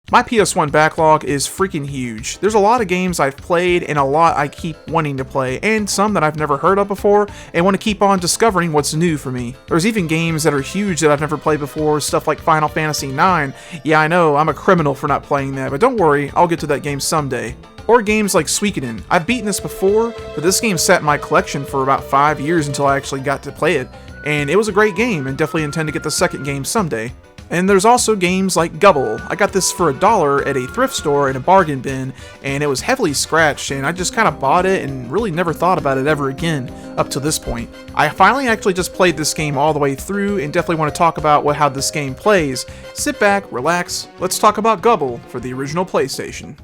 My PS1 backlog is freaking huge. There's a lot of games I've played and a lot I keep wanting to play, and some that I've never heard of before and want to keep on discovering what's new for me. There's even games that are huge that I've never played before, stuff like Final Fantasy IX. Yeah, I know, I'm a criminal for not playing that, but don't worry, I'll get to that game someday. Or games like Suikoden. I've beaten this before, but this game sat in my collection for about 5 years until I actually got to play it, and it was a great game and definitely intend to get the second game someday. And there's also games like Gubble. I got this for $1 at a thrift store in a bargain bin, and it was heavily scratched, and I just kind of bought it and really never thought about it ever again up to this point. I finally actually just played this game all the way through and definitely want to talk about how this game plays. Sit back, relax, let's talk about Gubble for the original PlayStation.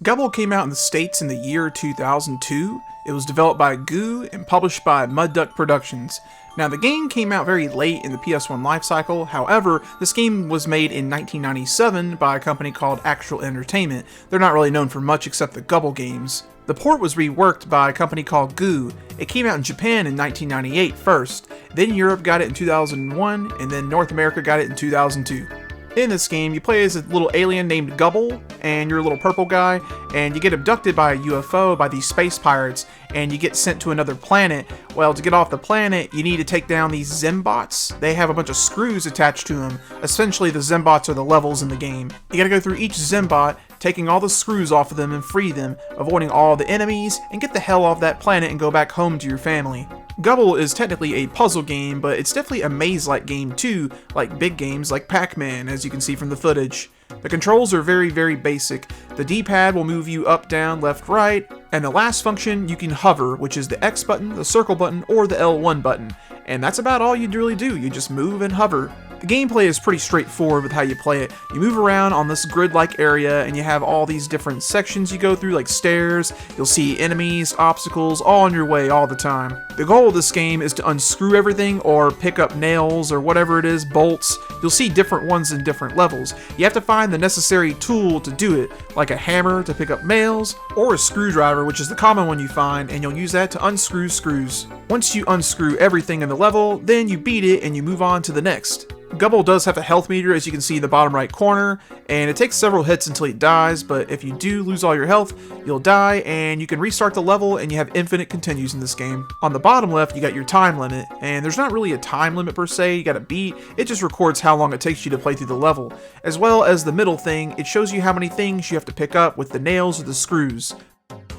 Gubble came out in the States in the year 2002. It was developed by Goo and published by Mud Duck Productions. Now, the game came out very late in the PS1 lifecycle. However, this game was made in 1997 by a company called Actual Entertainment. They're not really known for much except the Gubble games. The port was reworked by a company called Goo. It came out in Japan in 1998 first, then Europe got it in 2001, and then North America got it in 2002. In this game, you play as a little alien named Gubble, and you're a little purple guy, and you get abducted by a UFO by these space pirates, and you get sent to another planet. Well, to get off the planet, you need to take down these Zembots. They have a bunch of screws attached to them. Essentially, the Zembots are the levels in the game. You gotta go through each Zembot, taking all the screws off of them and free them, avoiding all the enemies, and get the hell off that planet and go back home to your family. Gubble is technically a puzzle game, but it's definitely a maze-like game too, like big games like Pac-Man, as you can see from the footage. The controls are very, very basic. The D-pad will move you up, down, left, right, and the last function you can hover, which is the X button, the circle button, or the L1 button. And that's about all you really do, you just move and hover. The gameplay is pretty straightforward with how you play it. You move around on this grid-like area and you have all these different sections you go through, like stairs. You'll see enemies, obstacles, all on your way all the time. The goal of this game is to unscrew everything or pick up nails or whatever it is, bolts. You'll see different ones in different levels. You have to find the necessary tool to do it, like a hammer to pick up nails, or a screwdriver, which is the common one you find, and you'll use that to unscrew screws. Once you unscrew everything in the level, then you beat it and you move on to the next. Gubble does have a health meter, as you can see in the bottom right corner, and it takes several hits until it dies, but if you do lose all your health, you'll die, and you can restart the level, and you have infinite continues in this game. On the bottom left, you got your time limit, and there's not really a time limit per se you gotta beat, it just records how long it takes you to play through the level. As well as the middle thing, it shows you how many things you have to pick up with the nails or the screws.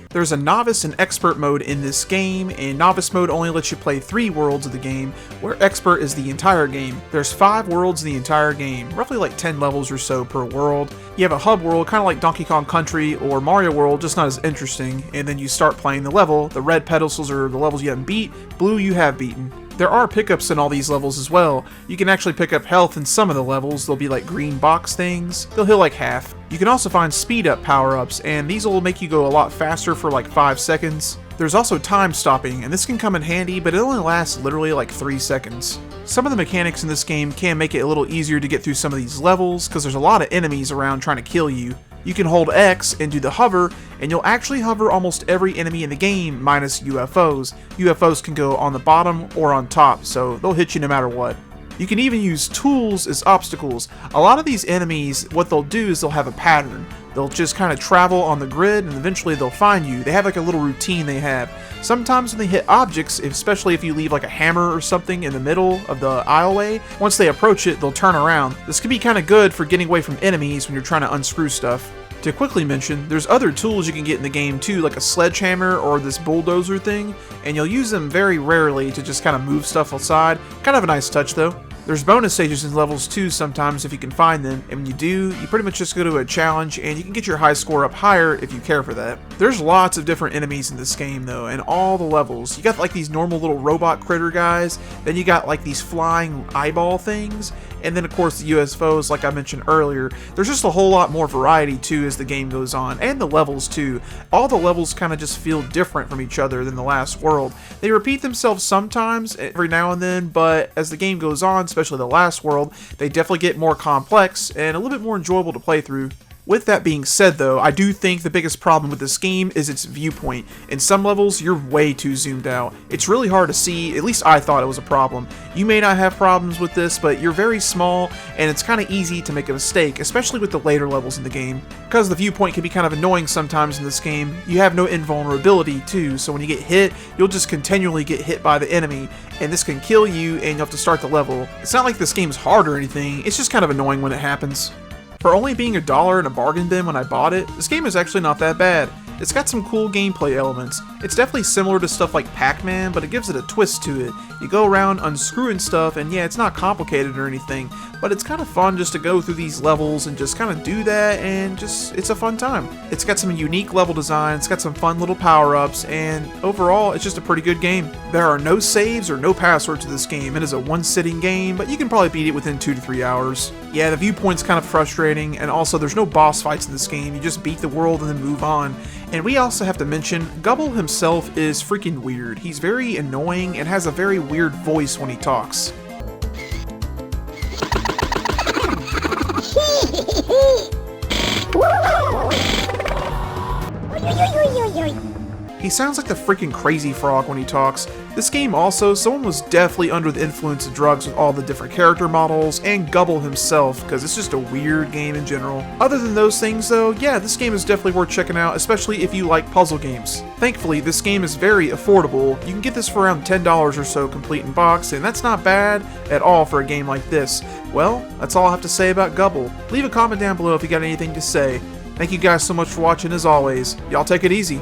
There's a novice and expert mode in this game, and novice mode only lets you play 3 worlds of the game, where expert is the entire game. There's 5 worlds in the entire game, roughly like 10 levels or so per world. You have a hub world, kind of like Donkey Kong Country or Mario World, just not as interesting, and then you start playing the level. The red pedestals are the levels you haven't beat, blue you have beaten. There are pickups in all these levels as well. You can actually pick up health in some of the levels. They'll be like green box things. They'll heal like half. You can also find speed up power-ups, and these will make you go a lot faster for like 5 seconds. There's also time stopping, and this can come in handy, but it only lasts literally like 3 seconds. Some of the mechanics in this game can make it a little easier to get through some of these levels, because there's a lot of enemies around trying to kill you. You can hold X and do the hover, and you'll actually hover almost every enemy in the game, minus UFOs. UFOs can go on the bottom or on top, so they'll hit you no matter what. You can even use tools as obstacles. A lot of these enemies, what they'll do is they'll have a pattern. They'll just kind of travel on the grid, and eventually they'll find you. They have like a little routine they have. Sometimes when they hit objects, especially if you leave like a hammer or something in the middle of the aisleway, once they approach it, they'll turn around. This can be kind of good for getting away from enemies when you're trying to unscrew stuff. To quickly mention, there's other tools you can get in the game too, like a sledgehammer or this bulldozer thing, and you'll use them very rarely to just kind of move stuff aside. Kind of a nice touch though. There's bonus stages in levels too sometimes if you can find them, and when you do, you pretty much just go to a challenge and you can get your high score up higher if you care for that. There's lots of different enemies in this game though, and all the levels. You got like these normal little robot critter guys, then you got like these flying eyeball things, and then of course the UFOs like I mentioned earlier. There's just a whole lot more variety too as the game goes on, and the levels too. All the levels kind of just feel different from each other than the last world. They repeat themselves sometimes, every now and then, but as the game goes on, especially the last world, they definitely get more complex and a little bit more enjoyable to play through. With that being said though, I do think the biggest problem with this game is its viewpoint. In some levels, you're way too zoomed out. It's really hard to see, at least I thought it was a problem. You may not have problems with this, but you're very small, and it's kind of easy to make a mistake, especially with the later levels in the game. Because the viewpoint can be kind of annoying sometimes in this game, you have no invulnerability too, so when you get hit, you'll just continually get hit by the enemy, and this can kill you, and you'll have to start the level. It's not like this game's hard or anything, it's just kind of annoying when it happens. For only being $1 in a bargain bin when I bought it, this game is actually not that bad. It's got some cool gameplay elements. It's definitely similar to stuff like Pac-Man, but it gives it a twist to it. You go around unscrewing stuff, and yeah, it's not complicated or anything, but it's kind of fun just to go through these levels and just kind of do that, and it's a fun time. It's got some unique level design, it's got some fun little power-ups, and overall, it's just a pretty good game. There are no saves or no passwords to this game. It is a one-sitting game, but you can probably beat it within 2 to 3 hours. Yeah, the viewpoint's kind of frustrating, and also there's no boss fights in this game. You just beat the world and then move on. And we also have to mention, Gubble himself is freaking weird. He's very annoying and has a very weird voice when he talks. He sounds like the freaking Crazy Frog when he talks. This game also, someone was definitely under the influence of drugs with all the different character models, and Gubble himself, because it's just a weird game in general. Other than those things though, yeah, this game is definitely worth checking out, especially if you like puzzle games. Thankfully, this game is very affordable. You can get this for around $10 or so complete in box, and that's not bad at all for a game like this. Well, that's all I have to say about Gubble. Leave a comment down below if you got anything to say. Thank you guys so much for watching as always. Y'all take it easy.